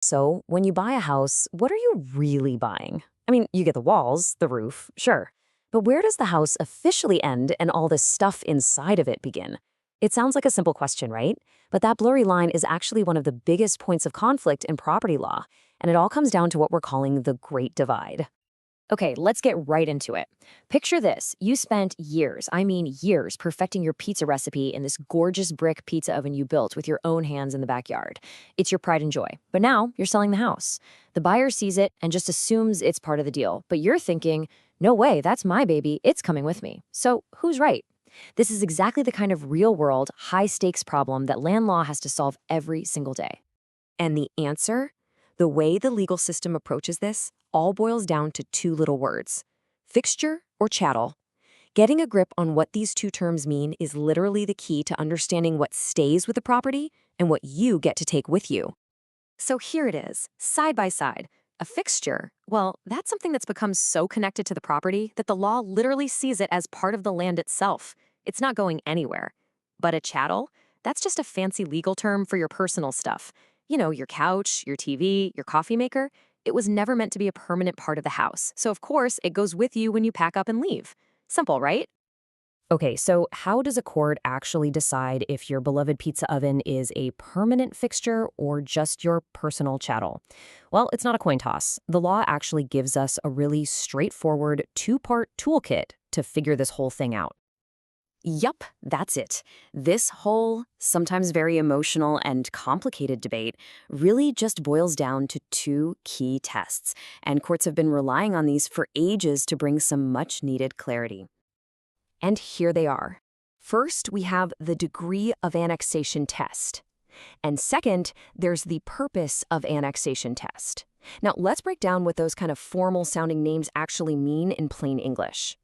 So, when you buy a house, what are you really buying? I mean, you get the walls, the roof, sure. But where does the house officially end and all the stuff inside of it begin? It sounds like a simple question, right? But that blurry line is actually one of the biggest points of conflict in property law, and it all comes down to what we're calling the Great Divide. Okay, let's get right into it. Picture this. You spent years, I mean years, perfecting your pizza recipe in this gorgeous brick pizza oven you built with your own hands in the backyard. It's your pride and joy. But now you're selling the house. The buyer sees it and just assumes it's part of the deal. But you're thinking, no way, that's my baby. It's coming with me. So who's right? This is exactly the kind of real world, high stakes problem that land law has to solve every single day. And the answer? The way the legal system approaches this all boils down to two little words: fixture or chattel. Getting a grip on what these two terms mean is literally the key to understanding what stays with the property and what you get to take with you. So here it is, side by side. A fixture, well, that's something that's become so connected to the property that the law literally sees it as part of the land itself. It's not going anywhere. But a chattel? That's just a fancy legal term for your personal stuff. You know, your couch, your TV, your coffee maker. It was never meant to be a permanent part of the house. So of course, it goes with you when you pack up and leave. Simple, right? Okay, so how does a court actually decide if your beloved pizza oven is a permanent fixture or just your personal chattel? Well, it's not a coin toss. The law actually gives us a really straightforward two-part toolkit to figure this whole thing out. Yup, that's it. This whole, sometimes very emotional and complicated debate really just boils down to two key tests, and courts have been relying on these for ages to bring some much-needed clarity. And here they are. First, we have the degree of annexation test. And second, there's the purpose of annexation test. Now, let's break down what those kind of formal-sounding names actually mean in plain English.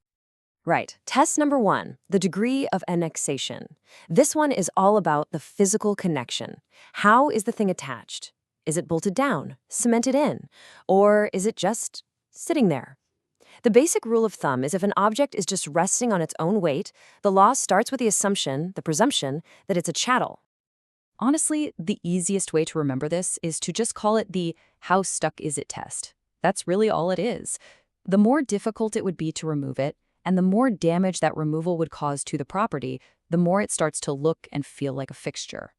Right. Test number one, the degree of annexation. This one is all about the physical connection. How is the thing attached? Is it bolted down, cemented in, or is it just sitting there? The basic rule of thumb is if an object is just resting on its own weight, the law starts with the assumption, the presumption, that it's a chattel. Honestly, the easiest way to remember this is to just call it the how stuck is it test. That's really all it is. The more difficult it would be to remove it, and the more damage that removal would cause to the property, the more it starts to look and feel like a fixture.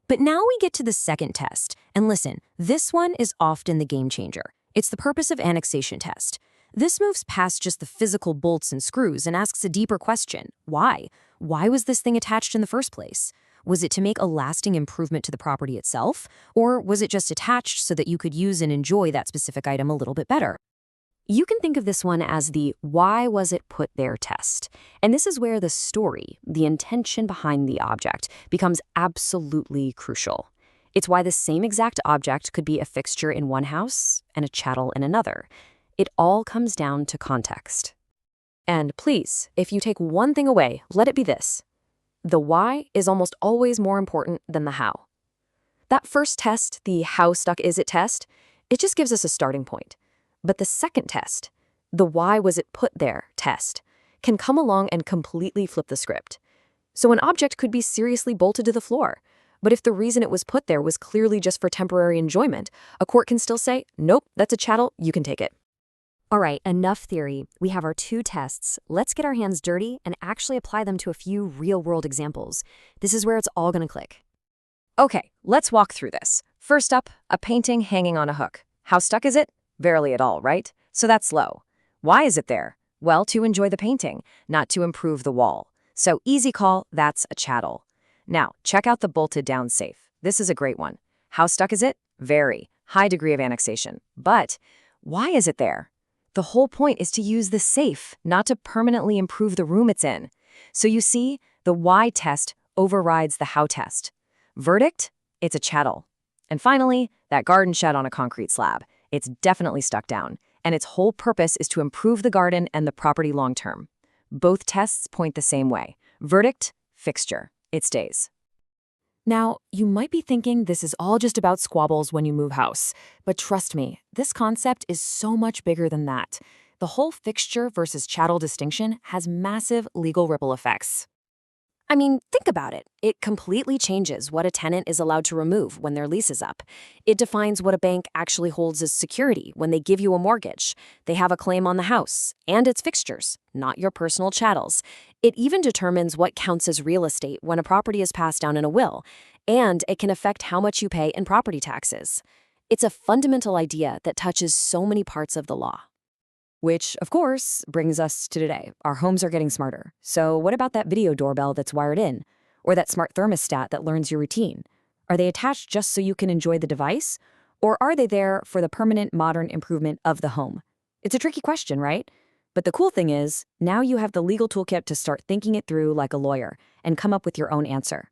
But now we get to the second test. And listen, this one is often the game changer. It's the purpose of annexation test. This moves past just the physical bolts and screws and asks a deeper question. Why? Why was this thing attached in the first place? Was it to make a lasting improvement to the property itself? Or was it just attached so that you could use and enjoy that specific item a little bit better? You can think of this one as the why was it put there test. And this is where the story, the intention behind the object, becomes absolutely crucial. It's why the same exact object could be a fixture in one house and a chattel in another. It all comes down to context. And please, if you take one thing away, let it be this. The why is almost always more important than the how. That first test, the how stuck is it test, it just gives us a starting point. But the second test, the why was it put there test, can come along and completely flip the script. So an object could be seriously bolted to the floor, but if the reason it was put there was clearly just for temporary enjoyment, a court can still say, nope, that's a chattel, you can take it. All right, enough theory. We have our two tests. Let's get our hands dirty and actually apply them to a few real-world examples. This is where it's all going to click. Okay, let's walk through this. First up, a painting hanging on a hook. How stuck is it? Barely at all, right? So that's low. Why is it there? Well, to enjoy the painting, not to improve the wall. So easy call, that's a chattel. Now, check out the bolted down safe. This is a great one. How stuck is it? Very. High degree of annexation. But why is it there? The whole point is to use the safe, not to permanently improve the room it's in. So you see, the why test overrides the how test. Verdict? It's a chattel. And finally, that garden shed on a concrete slab. It's definitely stuck down, and its whole purpose is to improve the garden and the property long-term. Both tests point the same way. Verdict, fixture. It stays. Now, you might be thinking this is all just about squabbles when you move house, but trust me, this concept is so much bigger than that. The whole fixture versus chattel distinction has massive legal ripple effects. I mean, think about it. It completely changes what a tenant is allowed to remove when their lease is up. It defines what a bank actually holds as security when they give you a mortgage. They have a claim on the house and its fixtures, not your personal chattels. It even determines what counts as real estate when a property is passed down in a will, and it can affect how much you pay in property taxes. It's a fundamental idea that touches so many parts of the law. Which, of course, brings us to today. Our homes are getting smarter. So what about that video doorbell that's wired in? Or that smart thermostat that learns your routine? Are they attached just so you can enjoy the device? Or are they there for the permanent modern improvement of the home? It's a tricky question, right? But the cool thing is, now you have the legal toolkit to start thinking it through like a lawyer and come up with your own answer.